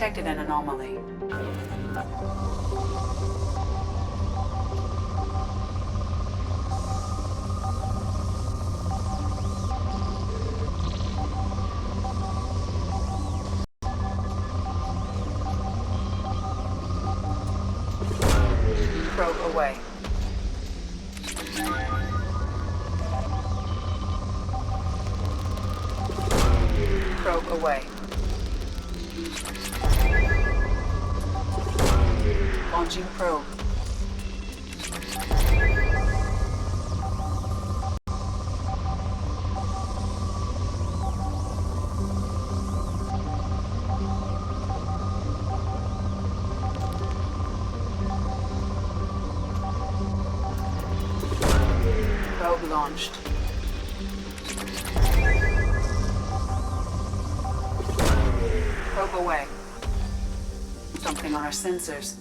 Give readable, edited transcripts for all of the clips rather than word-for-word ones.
detected an anomaly. Probe away. Probe away. Launching probe. Probe launched. Probe away. Something on our sensors.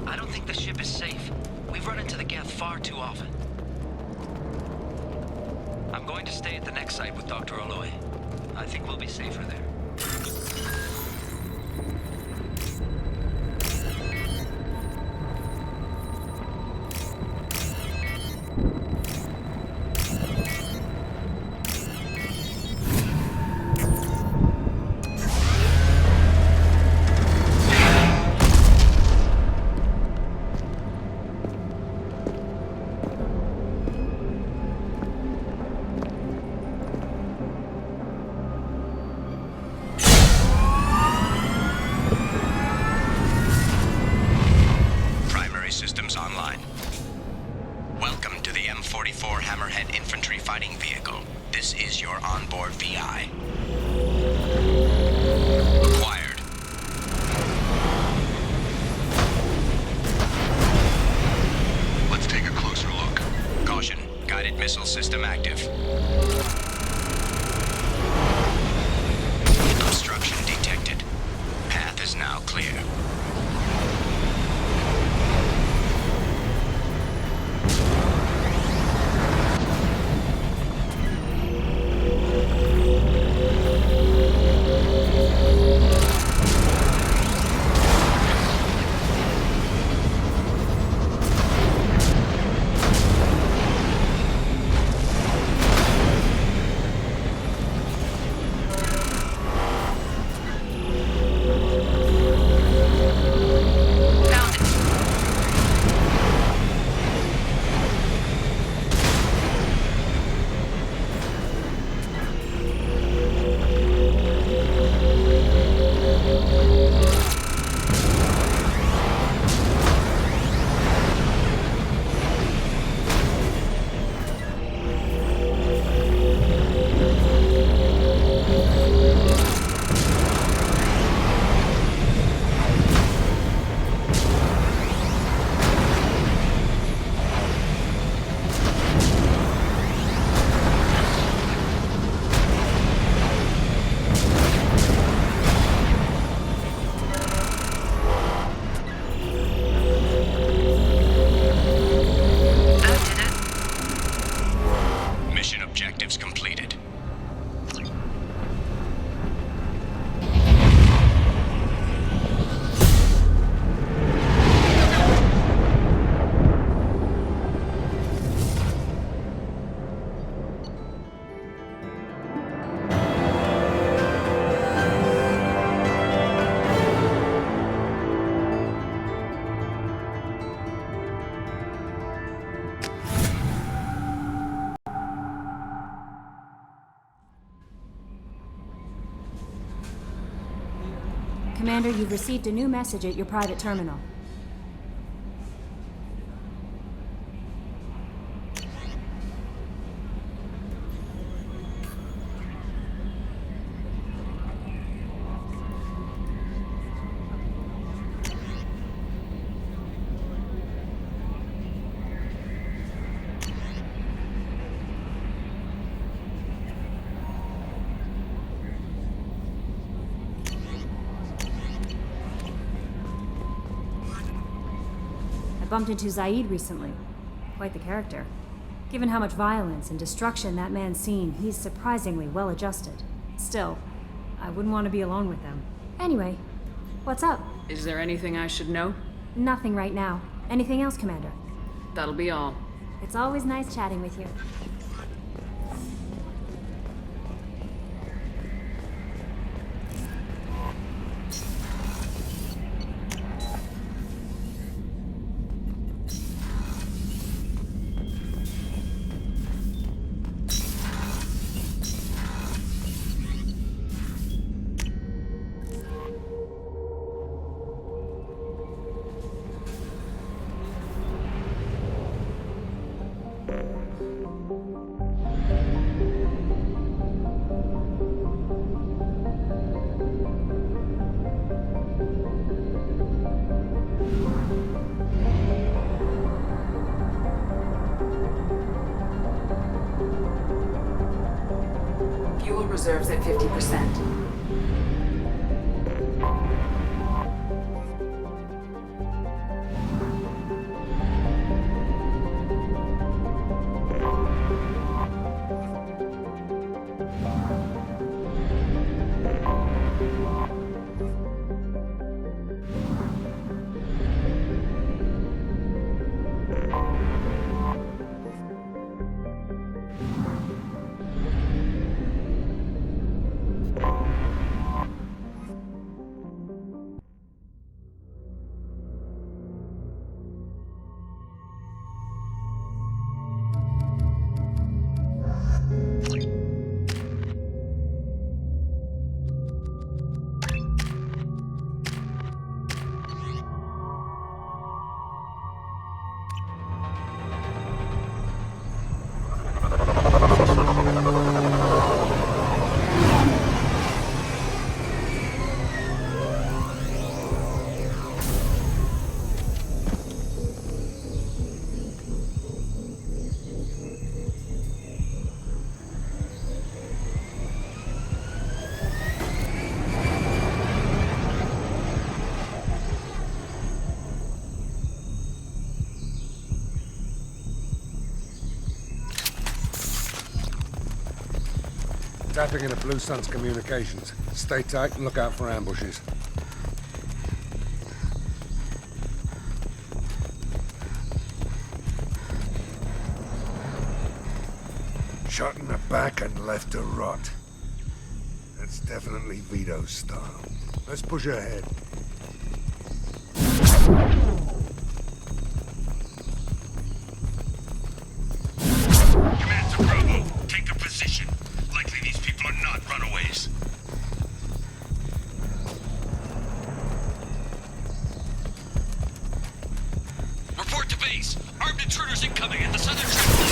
I don't think the ship is safe. We've run into the Geth far too often. I'm going to stay at the next site with Dr. Aloy. I think we'll be safer there. Systems online. Welcome to the M44 Hammerhead Infantry Fighting Vehicle. This is your onboard VI. Acquired. Let's take a closer look. Caution, guided missile system active. Obstruction detected. Path is now clear. Commander, you've received a new message at your private terminal. Bumped into Zaeed recently. Quite the character. Given how much violence and destruction that man's seen, he's surprisingly well adjusted. Still, I wouldn't want to be alone with them. Anyway, what's up? Is there anything I should know? Nothing right now. Anything else, Commander? That'll be all. It's always nice chatting with you. Fuel reserves at 50%. Tapping into Blue Sun's communications. Stay tight and look out for ambushes. Shot in the back and left to rot. That's definitely Vito's style. Let's push ahead. Command to Bravo. Take a position. Likely these people are not runaways. Report to base. Armed intruders incoming at the southern checkpoint.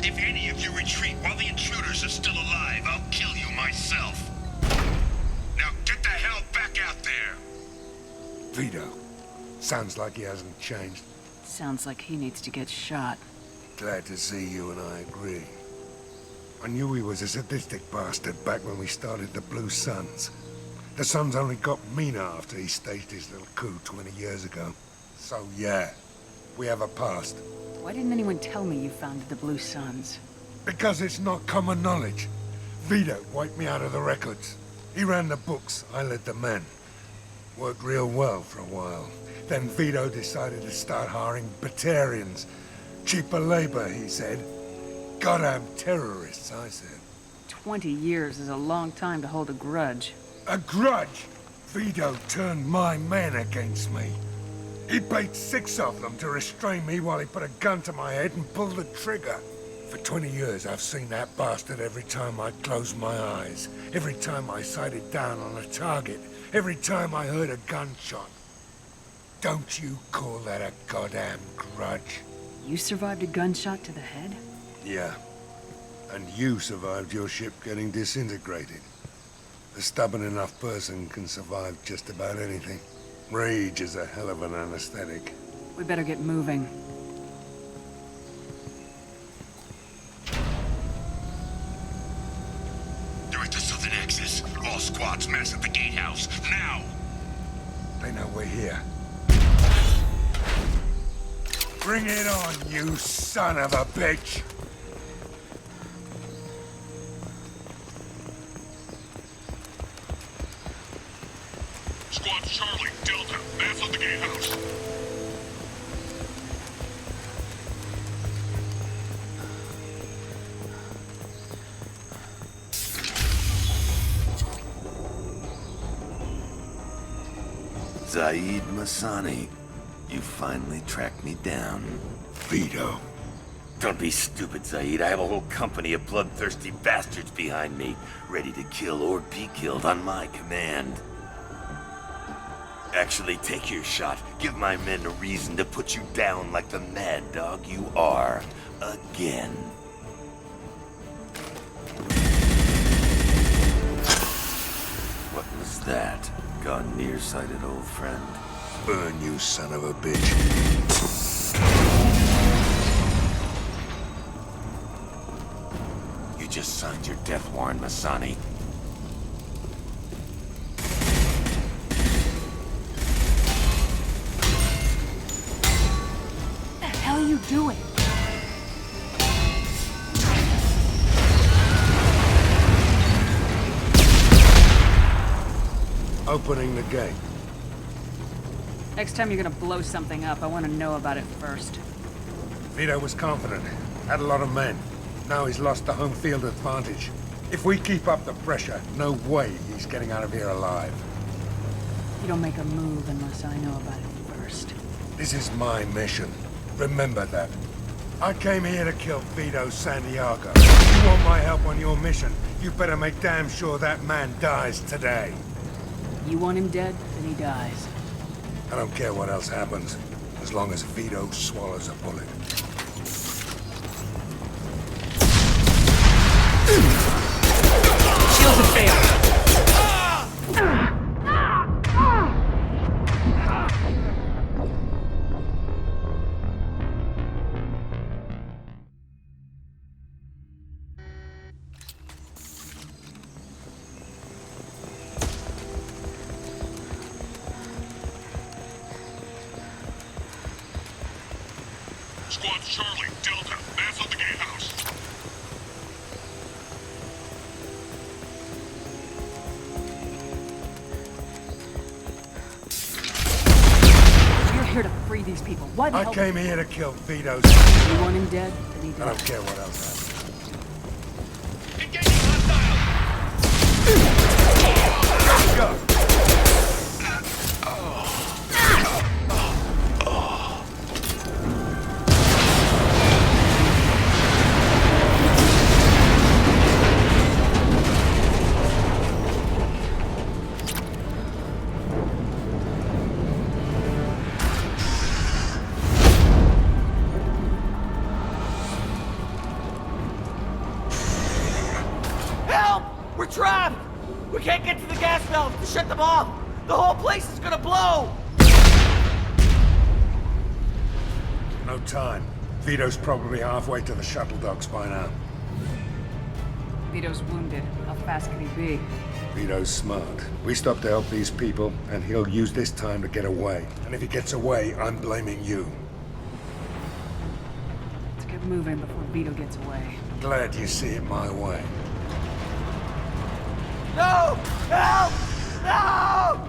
If any of you retreat while the intruders are still alive, I'll kill you myself. Now get the hell back out there! Vito. Sounds like he hasn't changed. Sounds like he needs to get shot. Glad to see you and I agree. I knew he was a sadistic bastard back when we started the Blue Suns. The Suns only got meaner after he staged his little coup 20 years ago. So yeah, we have a past. Why didn't anyone tell me you founded the Blue Suns? Because it's not common knowledge. Vito wiped me out of the records. He ran the books, I led the men. Worked real well for a while. Then Vito decided to start hiring Batarians. Cheaper labor, he said. Goddamn terrorists, I said. 20 years is a long time to hold a grudge. A grudge? Vito turned my men against me. He paid 6 of them to restrain me while he put a gun to my head and pulled the trigger. For 20 years, I've seen that bastard every time I closed my eyes. Every time I sighted down on a target. Every time I heard a gunshot. Don't you call that a goddamn grudge? You survived a gunshot to the head? Yeah. And you survived your ship getting disintegrated. A stubborn enough person can survive just about anything. Rage is a hell of an anesthetic. We better get moving. They're at the southern axis. All squads mass at the gatehouse. Now! They know we're here. Bring it on, you son of a bitch! Squad Charlie, Delta, mass at the gatehouse. Zaeed Masani, you finally tracked me down. Vito. Don't be stupid, Zaeed. I have a whole company of bloodthirsty bastards behind me, ready to kill or be killed on my command. Actually, take your shot. Give my men a reason to put you down like the mad dog you are. Again. What was that? Gone nearsighted, old friend. Burn, you son of a bitch. You just signed your death warrant, Masani. What the hell are you doing? Opening the gate. Next time you're gonna blow something up, I want to know about it first. Vito was confident. Had a lot of men. Now he's lost the home field advantage. If we keep up the pressure, no way he's getting out of here alive. You don't make a move unless I know about it first. This is my mission. Remember that. I came here to kill Vito Santiago. If you want my help on your mission, you better make damn sure that man dies today. You want him dead, then he dies. I don't care what else happens, as long as Vito swallows a bullet. Shields have failed. Squad Charlie, Delta, mass at the gatehouse. You're here to free these people. Why the I hell? came here to kill Vito. You want him dead, then he I don't dies. care what else happens. Engaging hostile! Go! trapped! We can't get to the gas valves to shut them off! The whole place is gonna blow! No time. Vito's probably halfway to the shuttle docks by now. Vito's wounded. How fast can he be? Vito's smart. We stop to help these people, and he'll use this time to get away. And if he gets away, I'm blaming you. Let's get moving before Vito gets away. Glad you see it my way. No! Help! No!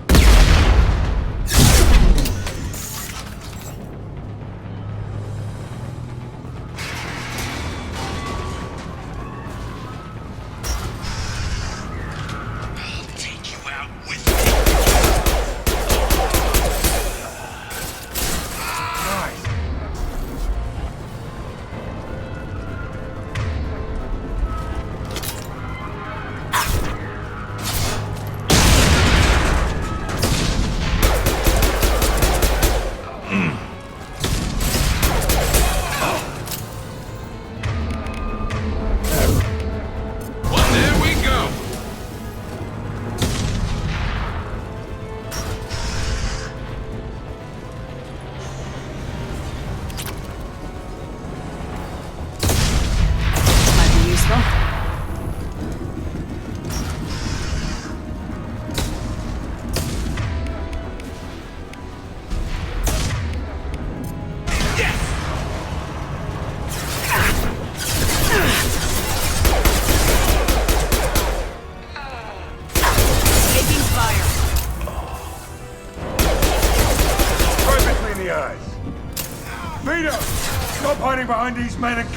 Vito! Stop hiding behind these men and...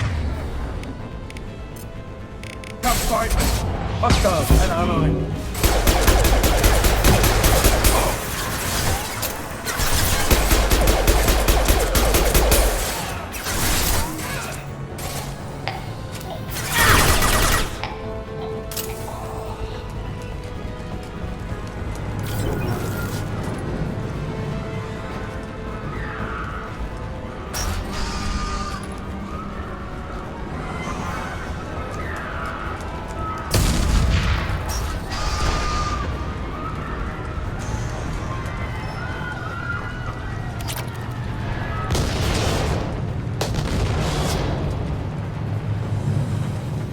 Tough fight! Hostiles and allied.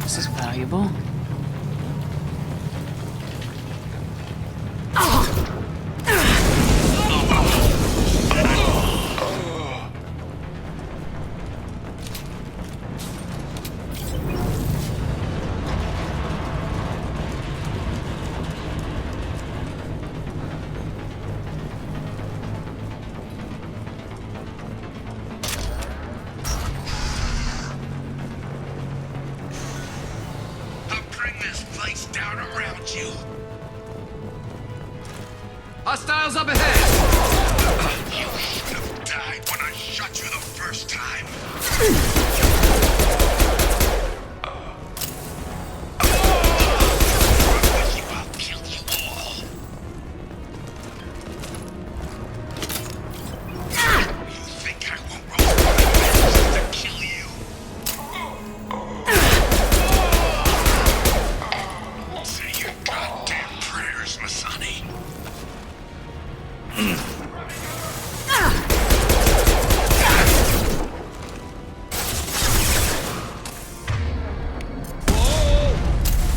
This is valuable. Down around you. Hostiles up ahead! You should have died when I shot you the first time. Run with you, I'll kill you all. You think I won't roll my to kill you? Say your goddamn prayers, Masani.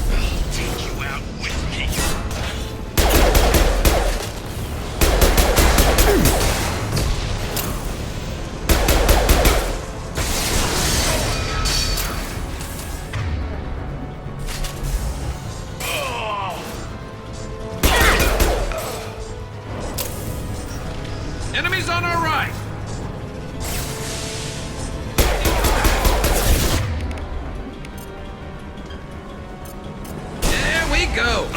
I'll take you out with me. Enemies on our right! There we go!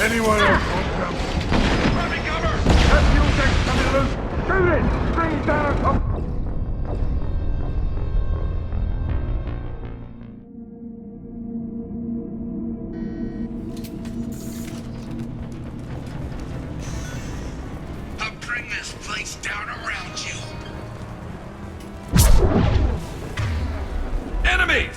Anyone else want some? Grab me cover! That fuel tank's coming loose! Shoot it! Bring it down on top! I'll bring this place down around you. Enemy!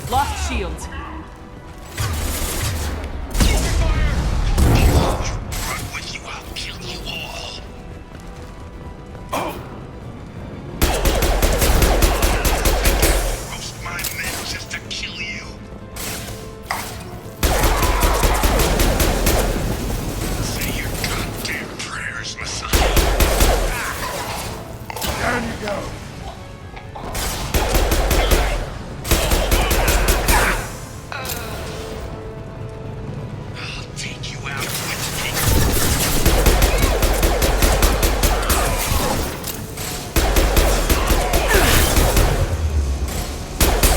Lost shields. Run with you, I'll kill you all. Roast my men just to kill you. Say your goddamn prayers, Messiah. Down you go. I'll take you out with me.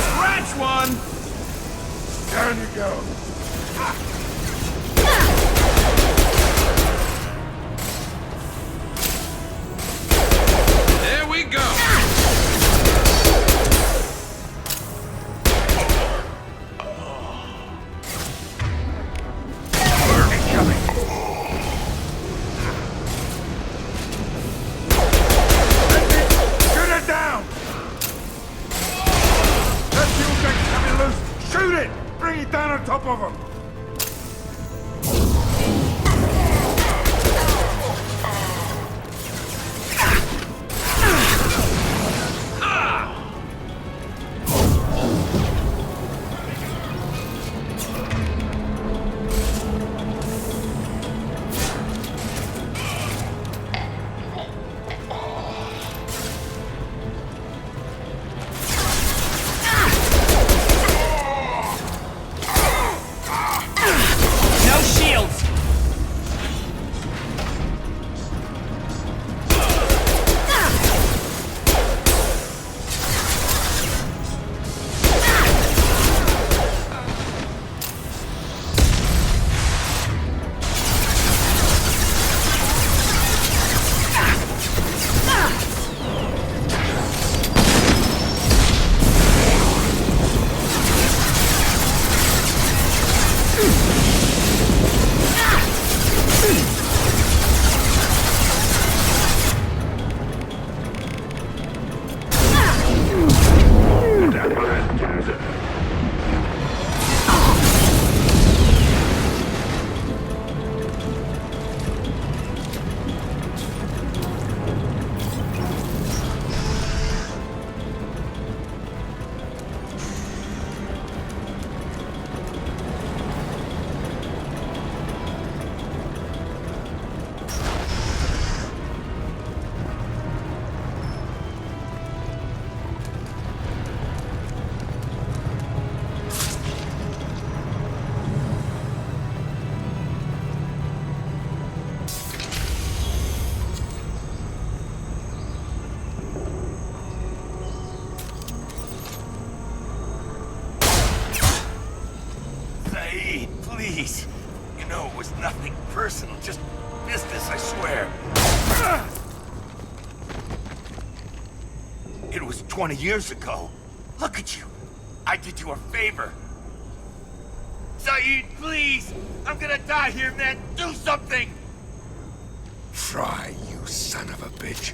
Scratch one! Down you go. There we go! Shoot it down! That fuel tank's coming loose! Shoot it! Bring it down on top of them! No shields. Zaeed, please. You know it was nothing personal, just business, I swear. It was 20 years ago. Look at you. I did you a favor. Zaeed, please! I'm gonna die here, man! Do something! Try, you son of a bitch.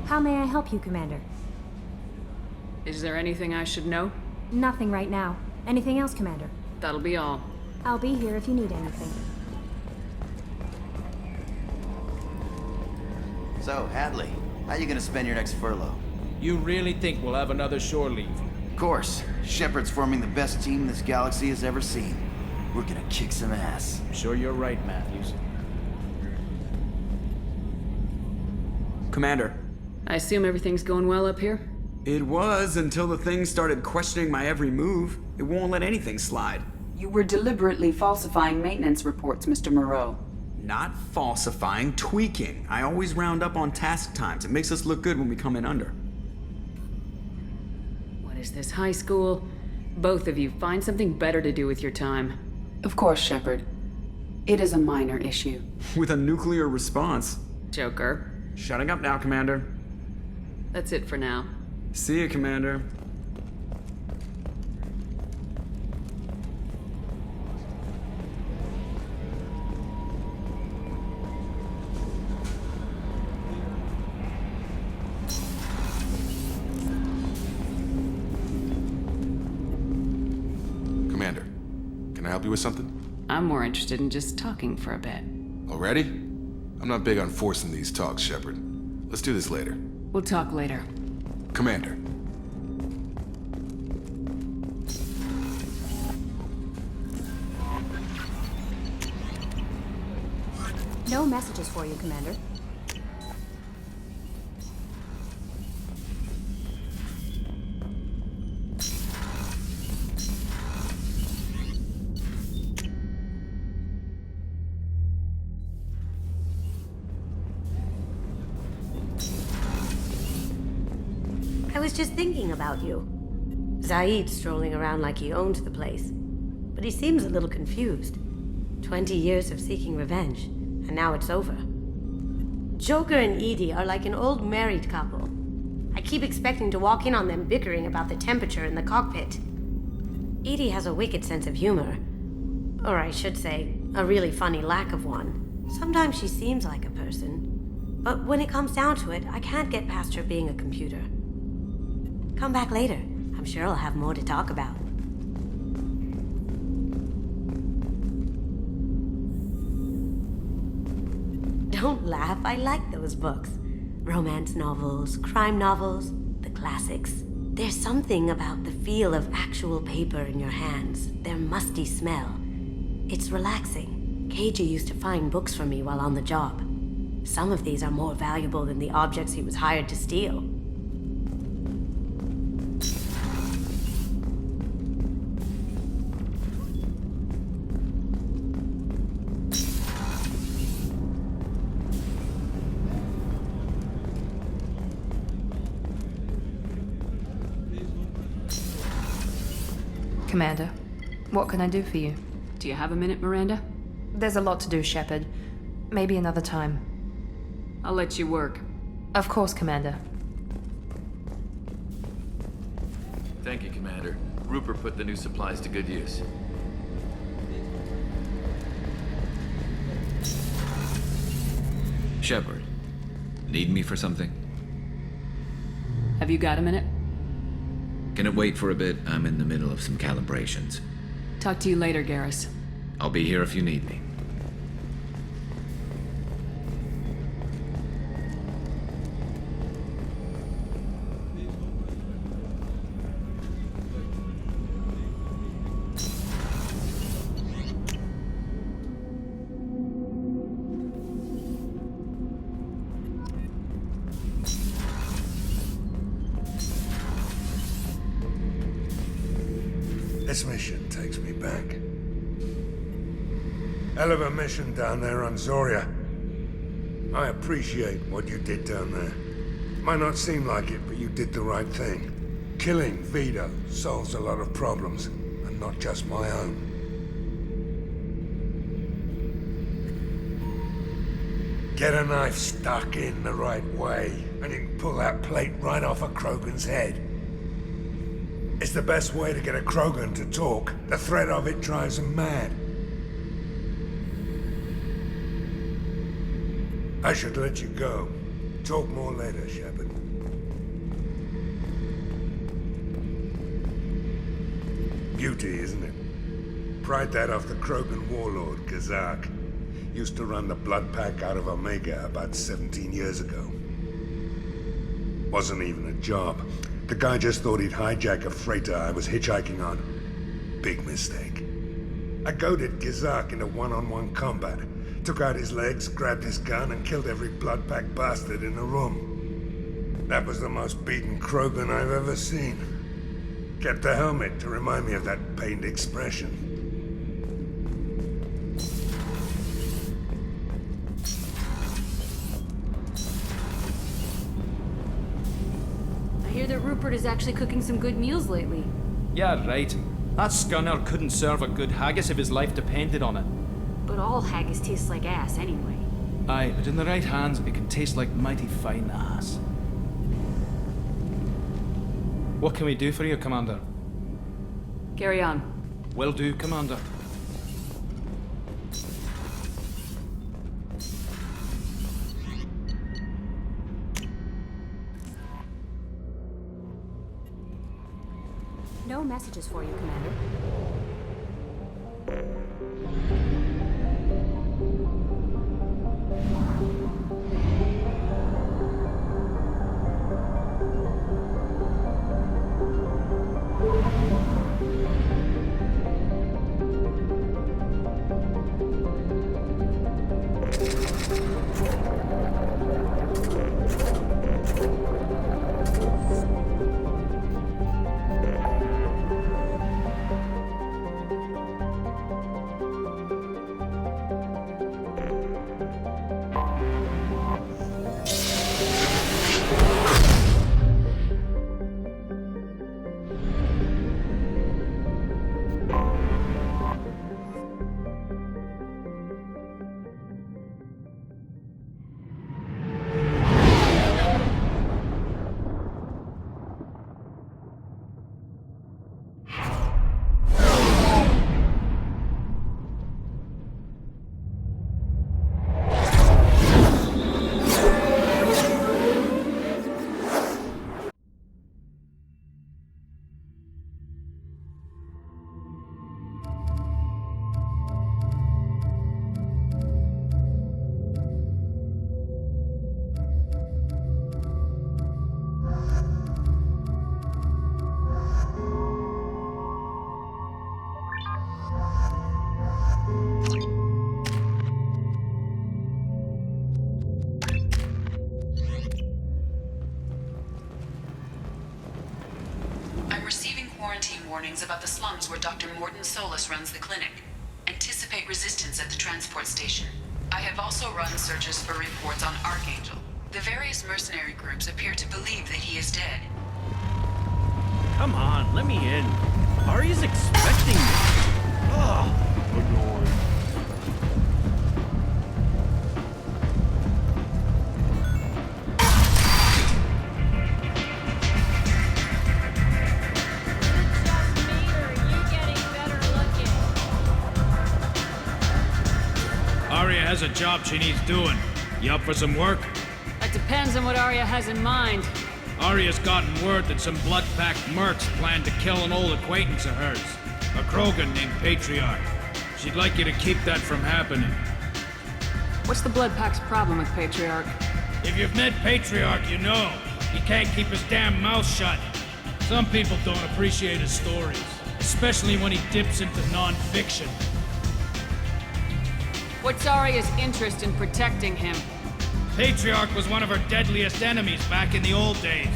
How may I help you, Commander? Is there anything I should know? Nothing right now. Anything else, Commander? That'll be all. I'll be here if you need anything. So, Hadley, how you gonna spend your next furlough? You really think we'll have another shore leave? Of course. Shepard's forming the best team this galaxy has ever seen. We're gonna kick some ass. I'm sure you're right, Matthews. Commander. I assume everything's going well up here? It was until the thing started questioning my every move. It won't let anything slide. You were deliberately falsifying maintenance reports, Mr. Moreau. Not falsifying, tweaking. I always round up on task times. It makes us look good when we come in under. What is this, high school? Both of you, find something better to do with your time. Of course, Shepard. It is a minor issue. With a nuclear response. Joker. Shutting up now, Commander. That's it for now. See you, Commander. Commander, can I help you with something? I'm more interested in just talking for a bit. Already? I'm not big on forcing these talks, Shepard. Let's do this later. We'll talk later. Commander. No messages for you, Commander. I was just thinking about you. Zaeed strolling around like he owned the place. But he seems a little confused. 20 years of seeking revenge, and now it's over. Joker and Edie are like an old married couple. I keep expecting to walk in on them bickering about the temperature in the cockpit. Edie has a wicked sense of humor. Or I should say, a really funny lack of one. Sometimes she seems like a person. But when it comes down to it, I can't get past her being a computer. Come back later. I'm sure I'll have more to talk about. Don't laugh, I like those books. Romance novels, crime novels, the classics. There's something about the feel of actual paper in your hands, their musty smell. It's relaxing. KJ used to find books for me while on the job. Some of these are more valuable than the objects he was hired to steal. Commander, what can I do for you? Do you have a minute, Miranda? There's a lot to do, Shepard. Maybe another time. I'll let you work. Of course, Commander. Thank you, Commander. Rupert put the new supplies to good use. Shepard, need me for something? Have you got a minute? Can it wait for a bit? I'm in the middle of some calibrations. Talk to you later, Garrus. I'll be here if you need me. This mission takes me back. Hell of a mission down there on Zoria. I appreciate what you did down there. Might not seem like it, but you did the right thing. Killing Vito solves a lot of problems, and not just my own. Get a knife stuck in the right way, and you can pull that plate right off of Krogan's head. It's the best way to get a Krogan to talk. The threat of it drives him mad. I should let you go. Talk more later, Shepard. Beauty, isn't it? Pried that off the Krogan warlord, Kazak. Used to run the blood pack out of Omega about 17 years ago. Wasn't even a job. The guy just thought he'd hijack a freighter I was hitchhiking on. Big mistake. I goaded Gizak into one-on-one combat. Took out his legs, grabbed his gun, and killed every blood-packed bastard in the room. That was the most beaten Krogan I've ever seen. Kept the helmet to remind me of that pained expression. I hear that Rupert is actually cooking some good meals lately. Yeah, right. That scunner couldn't serve a good haggis if his life depended on it. But all haggis tastes like ass anyway. Aye, but in the right hands, it can taste like mighty fine ass. What can we do for you, Commander? Carry on. Will do, Commander. No messages for you, Commander. warnings about the slums where Dr. Morton Solus runs the clinic. Anticipate resistance at the transport station. I have also run searches for reports on Archangel. The various mercenary groups appear to believe that he is dead. Come on, let me in. Ari's expecting me. Ugh. Annoying. Arya has a job she needs doing. You up for some work? That depends on what Arya has in mind. Arya's gotten word that some blood-packed mercs plan to kill an old acquaintance of hers. A Krogan named Patriarch. She'd like you to keep that from happening. What's the Blood Pack's problem with Patriarch? If you've met Patriarch, you know. He can't keep his damn mouth shut. Some people don't appreciate his stories. Especially when he dips into non-fiction. What's Arya's interest in protecting him? Patriarch was one of her deadliest enemies back in the old days.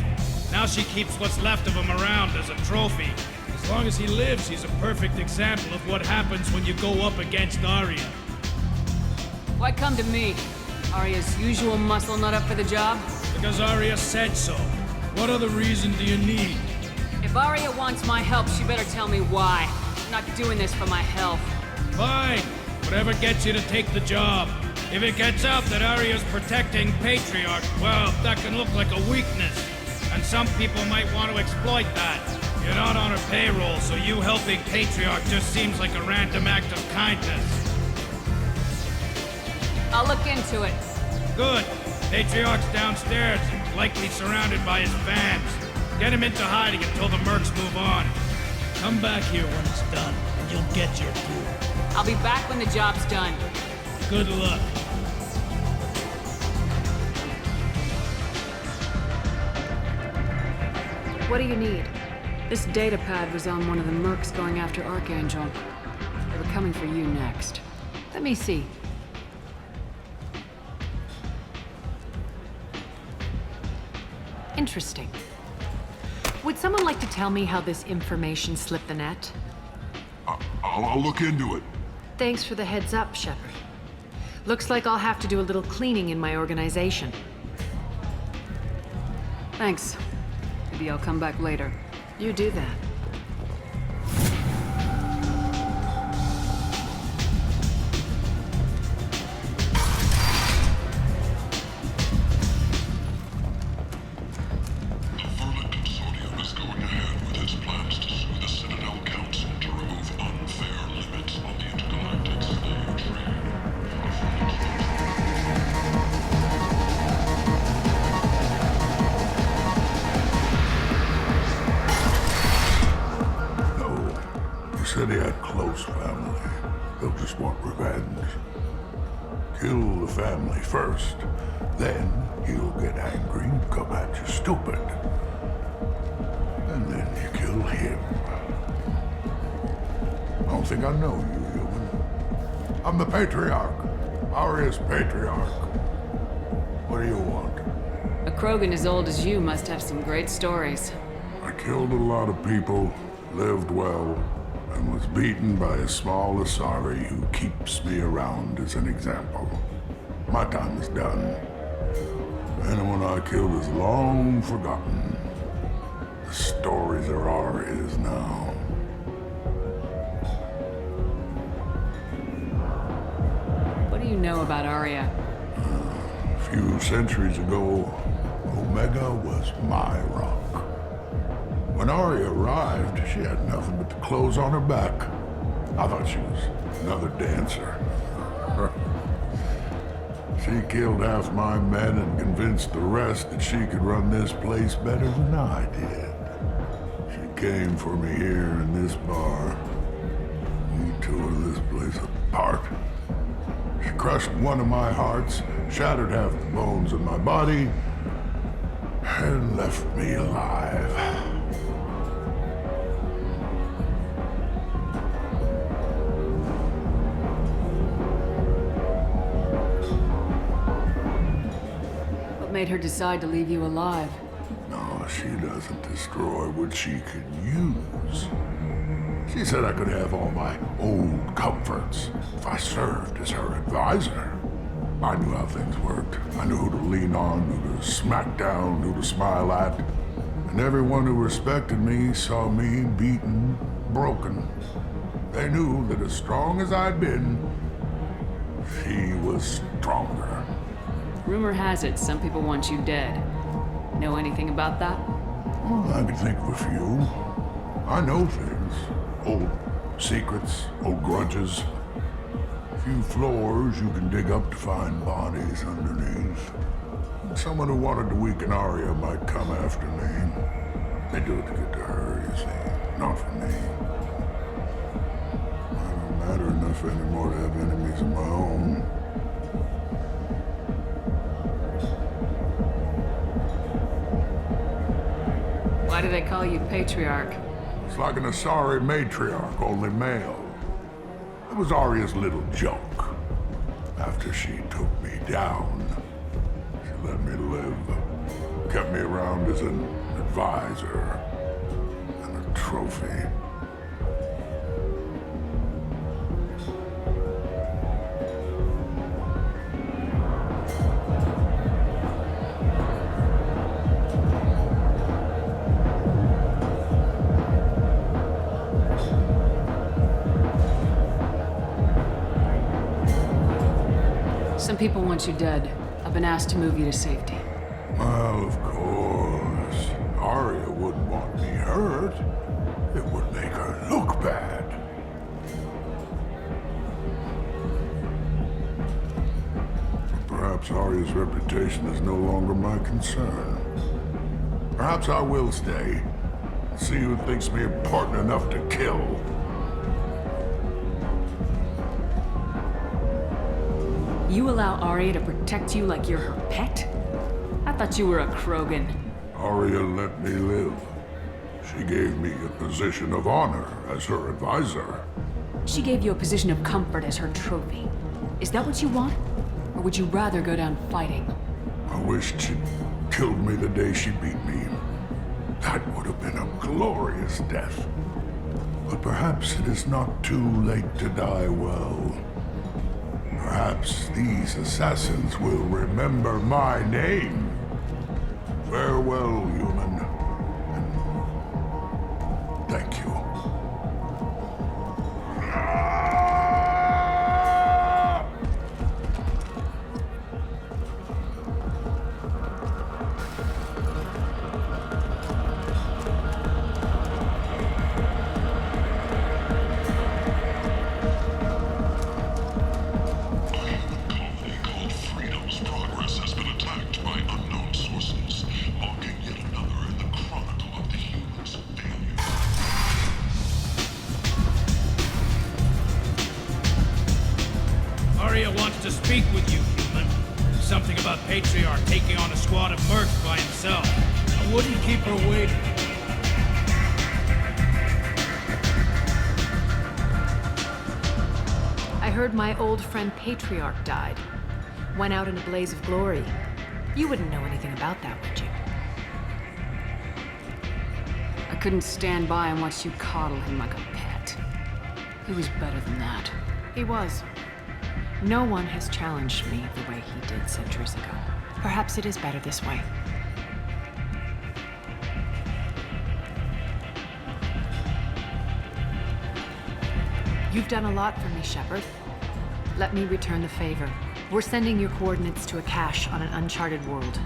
Now she keeps what's left of him around as a trophy. As long as he lives, he's a perfect example of what happens when you go up against Arya. Why come to me? Arya's usual muscle not up for the job? Because Arya said so. What other reason do you need? If Arya wants my help, she better tell me why. I'm not doing this for my health. Fine. Whatever gets you to take the job. If it gets out that Arya's protecting Patriarch, well, that can look like a weakness. And some people might want to exploit that. You're not on her payroll, so you helping Patriarch just seems like a random act of kindness. I'll look into it. Good. Patriarch's downstairs, likely surrounded by his fans. Get him into hiding until the mercs move on. Come back here when it's done, and you'll get your due. I'll be back when the job's done. Good luck. What do you need? This data pad was on one of the mercs going after Archangel. They were coming for you next. Let me see. Interesting. Would someone like to tell me how this information slipped the net? I'll look into it. Thanks for the heads up, Shepard. Looks like I'll have to do a little cleaning in my organization. Thanks. Maybe I'll come back later. You do that. Said he had close family. They'll just want revenge. Kill the family first, then he'll get angry and come at you stupid. And then you kill him. I don't think I know you, human. I'm the Patriarch. Aria's Patriarch. What do you want? A Krogan as old as you must have some great stories. I killed a lot of people, lived well, and was beaten by a small Asari who keeps me around as an example. My time is done. Anyone I killed is long forgotten. The stories are Aria's now. What do you know about Aria? A few centuries ago, Omega was my rock. When Aria arrived, she had nothing but the clothes on her back. I thought she was another dancer. She killed half my men and convinced the rest that she could run this place better than I did. She came for me here in this bar. We tore this place apart. She crushed one of my hearts, shattered half the bones in my body, and left me alive. Made her decide to leave you alive? No, she doesn't destroy what she could use. She said I could have all my old comforts if I served as her advisor. I knew how things worked. I knew who to lean on, who to smack down, who to smile at. And everyone who respected me saw me beaten, broken. They knew that as strong as I'd been, she was stronger. Rumor has it some people want you dead. Know anything about that? Well, I can think of a few. I know things. Old secrets, old grudges. A few floors you can dig up to find bodies underneath. Someone who wanted to weaken Aria might come after me. They do it to get to her, you see. Not for me. I don't matter enough anymore to have enemies of my own. Why do they call you Patriarch? It's like an Asari matriarch, only male. It was Aria's little joke. After she took me down, she let me live. Kept me around as an advisor and a trophy. Some people want you dead. I've been asked to move you to safety. Well, of course. Aria wouldn't want me hurt. It would make her look bad. But perhaps Aria's reputation is no longer my concern. Perhaps I will stay. See who thinks me important enough to kill. You allow Aria to protect you like you're her pet? I thought you were a Krogan. Aria let me live. She gave me a position of honor as her advisor. She gave you a position of comfort as her trophy. Is that what you want? Or would you rather go down fighting? I wished she'd killed me the day she beat me. That would have been a glorious death. But perhaps it is not too late to die well. Perhaps these assassins will remember my name. Farewell, human. And thank you. Wants to speak with you, human. Something about Patriarch taking on a squad of mercs by himself. I wouldn't keep her waiting. I heard my old friend Patriarch died. Went out in a blaze of glory. You wouldn't know anything about that, would you? I couldn't stand by and watch you coddle him like a pet. He was better than that. He was. No one has challenged me the way he did centuries ago. Perhaps it is better this way. You've done a lot for me, Shepard. Let me return the favor. We're sending your coordinates to a cache on an uncharted world.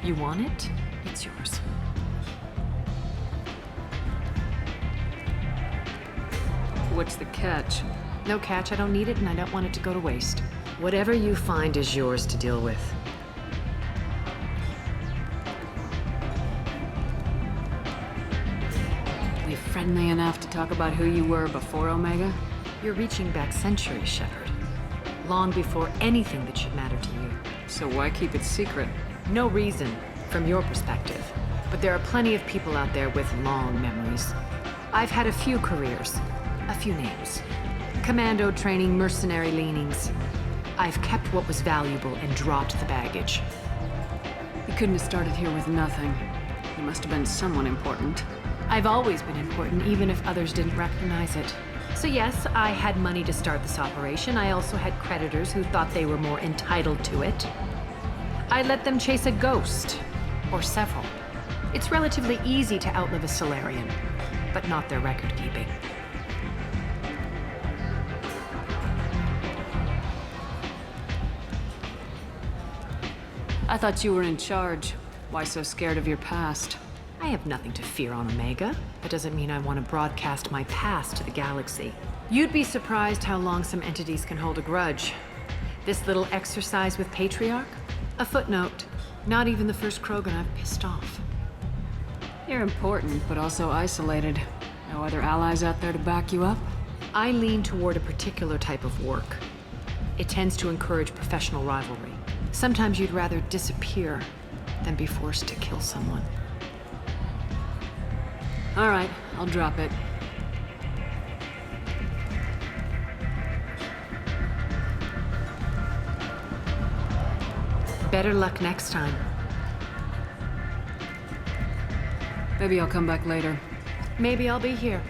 You want it? It's yours. What's the catch? No catch, I don't need it, and I don't want it to go to waste. Whatever you find is yours to deal with. Were you friendly enough to talk about who you were before Omega? You're reaching back centuries, Shepard. Long before anything that should matter to you. So why keep it secret? No reason, from your perspective. But there are plenty of people out there with long memories. I've had a few careers, a few names. Commando training, mercenary leanings. I've kept what was valuable and dropped the baggage. You couldn't have started here with nothing. You must have been someone important. I've always been important, even if others didn't recognize it. So yes, I had money to start this operation. I also had creditors who thought they were more entitled to it. I let them chase a ghost, or several. It's relatively easy to outlive a Solarian, but not their record-keeping. I thought you were in charge. Why so scared of your past? I have nothing to fear on Omega. That doesn't mean I want to broadcast my past to the galaxy. You'd be surprised how long some entities can hold a grudge. This little exercise with Patriarch? A footnote. Not even the first Krogan I've pissed off. You're important, but also isolated. No other allies out there to back you up? I lean toward a particular type of work. It tends to encourage professional rivalry. Sometimes you'd rather disappear than be forced to kill someone. All right, I'll drop it. Better luck next time. Maybe I'll come back later. Maybe I'll be here.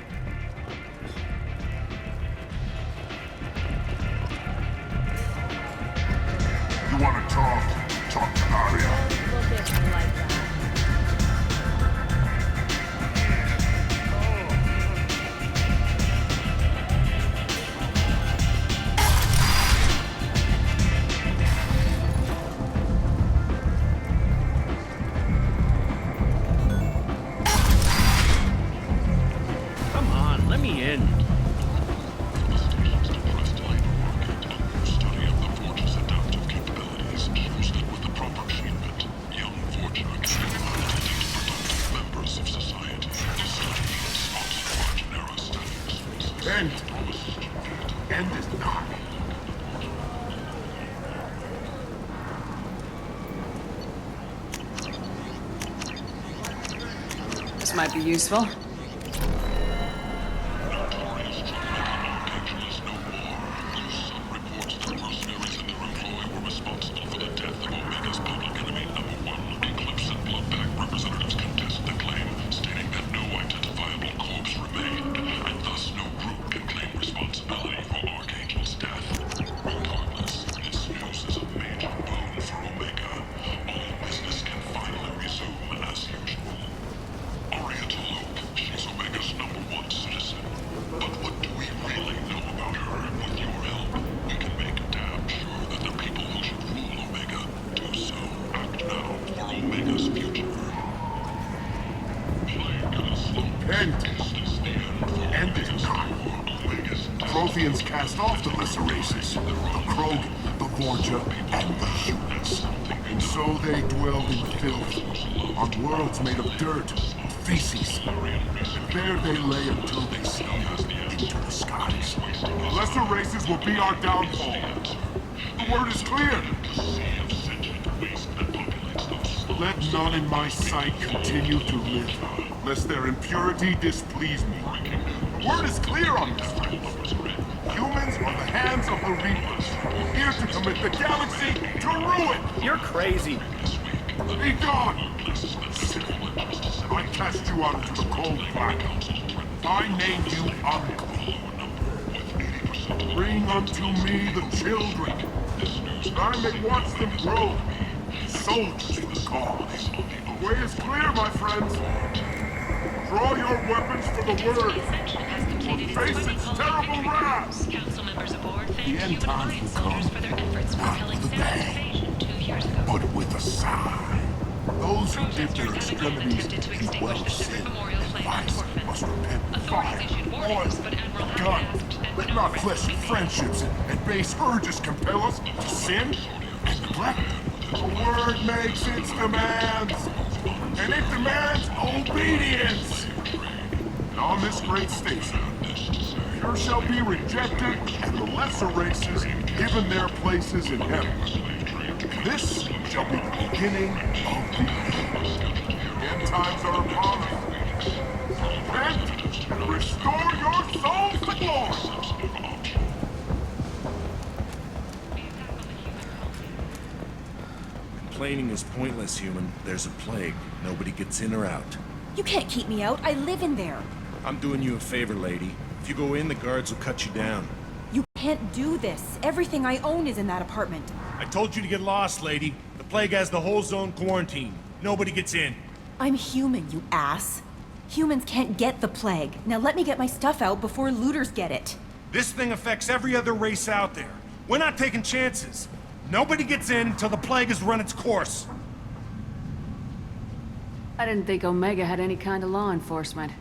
You want to talk? Talk to Arya. Look at you like that. Come on, let me in. End is not. This might be useful. Protheans cast off the lesser races, the Krogan, the Borgia, and the humans. And so they dwelled in filth, on worlds made of dirt, feces. And there they lay until they stumbled into the skies. The lesser races will be our downfall. The word is clear. Let none in my sight continue to live, lest their impurity displease me. The word is clear on this, friends. Humans are the hands of the Reapers, here to commit the galaxy to ruin! You're crazy. Be gone! I cast you out into the cold black. I named you unclean. Bring unto me the children, that I may watch them grow. Soldiers for the cause. The way is clear, my friends. Draw your weapons for the word. Face its terrible wrath. The end times will come, not with a bang, but with a sigh. Those who dip their extremities in well of sin and vice must repent with fire, oil, gun. Let not fleshly friendships and base urges compel us to sin and neglect. The word makes its demands, and it demands obedience. And on this great station, pure shall be rejected, and the lesser races given their places in heaven. This shall be the beginning of the end. The end times are upon us. Repent and restore your souls to glory. Complaining is pointless, human. There's a plague. Nobody gets in or out. You can't keep me out. I live in there. I'm doing you a favor, lady. If you go in, the guards will cut you down. You can't do this. Everything I own is in that apartment. I told you to get lost, lady. The plague has the whole zone quarantined. Nobody gets in. I'm human, you ass. Humans can't get the plague. Now let me get my stuff out before looters get it. This thing affects every other race out there. We're not taking chances. Nobody gets in until the plague has run its course. I didn't think Omega had any kind of law enforcement.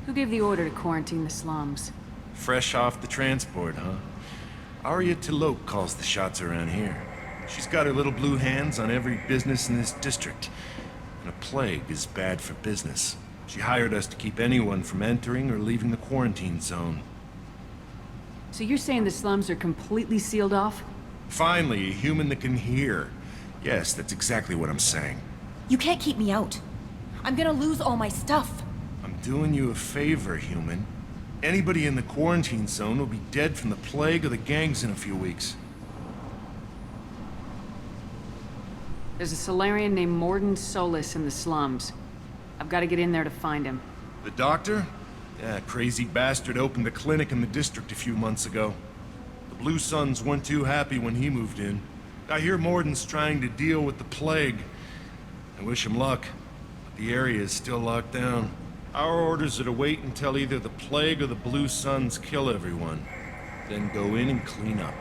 Who gave the order to quarantine the slums? Fresh off the transport, huh? Arya T'Loak calls the shots around here. She's got her little blue hands on every business in this district. And a plague is bad for business. She hired us to keep anyone from entering or leaving the quarantine zone. So you're saying the slums are completely sealed off? Finally, a human that can hear. Yes, that's exactly what I'm saying. You can't keep me out. I'm gonna lose all my stuff. I'm doing you a favor, human. Anybody in the quarantine zone will be dead from the plague or the gangs in a few weeks. There's a Solarian named Morden Solis in the slums. I've got to get in there to find him. The doctor? Yeah, crazy bastard opened a clinic in the district a few months ago. The Blue Suns weren't too happy when he moved in. I hear Morden's trying to deal with the plague. I wish him luck, but the area is still locked down. Our orders are to wait until either the plague or the Blue Suns kill everyone, then go in and clean up.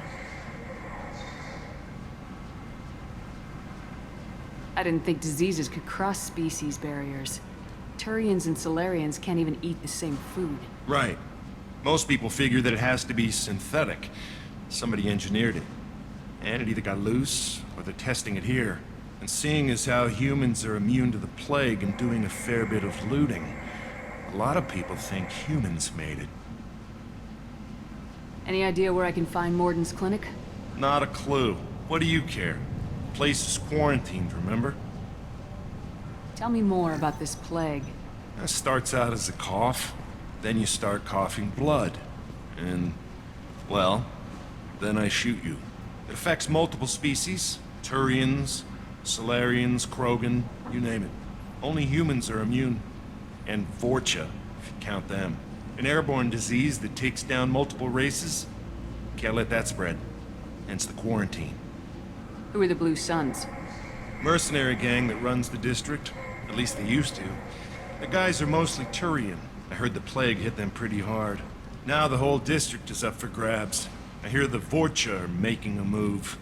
I didn't think diseases could cross species barriers. Turians and Solarians can't even eat the same food. Right. Most people figure that it has to be synthetic. Somebody engineered it. And it either got loose, or they're testing it here. And seeing as how humans are immune to the plague and doing a fair bit of looting, a lot of people think humans made it. Any idea where I can find Morden's clinic? Not a clue. What do you care? The place is quarantined, remember? Tell me more about this plague. That starts out as a cough, then you start coughing blood. And, well, then I shoot you. It affects multiple species. Turians, Solarians, Krogan, you name it. Only humans are immune. And Vorcha, if you count them. An airborne disease that takes down multiple races. Can't let that spread. Hence the quarantine. Who are the Blue Suns? Mercenary gang that runs the district. At least they used to. The guys are mostly Turian. I heard the plague hit them pretty hard. Now the whole district is up for grabs. I hear the Vorcha are making a move.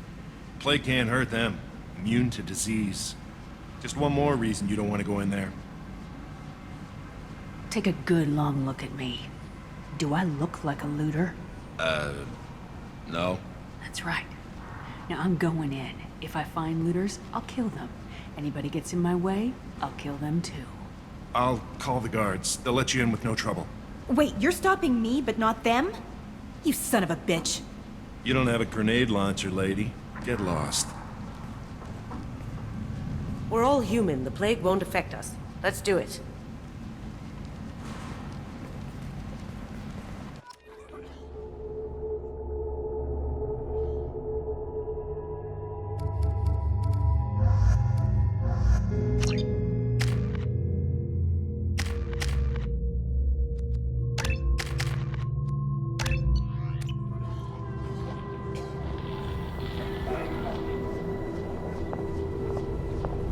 Plague can't hurt them. Immune to disease. Just one more reason you don't want to go in there. Take a good long look at me. Do I look like a looter? No. That's right. Now I'm going in. If I find looters, I'll kill them. Anybody gets in my way, I'll kill them too. I'll call the guards. They'll let you in with no trouble. Wait, you're stopping me, but not them? You son of a bitch. You don't have a grenade launcher, lady. Get lost. We're all human. The plague won't affect us. Let's do it.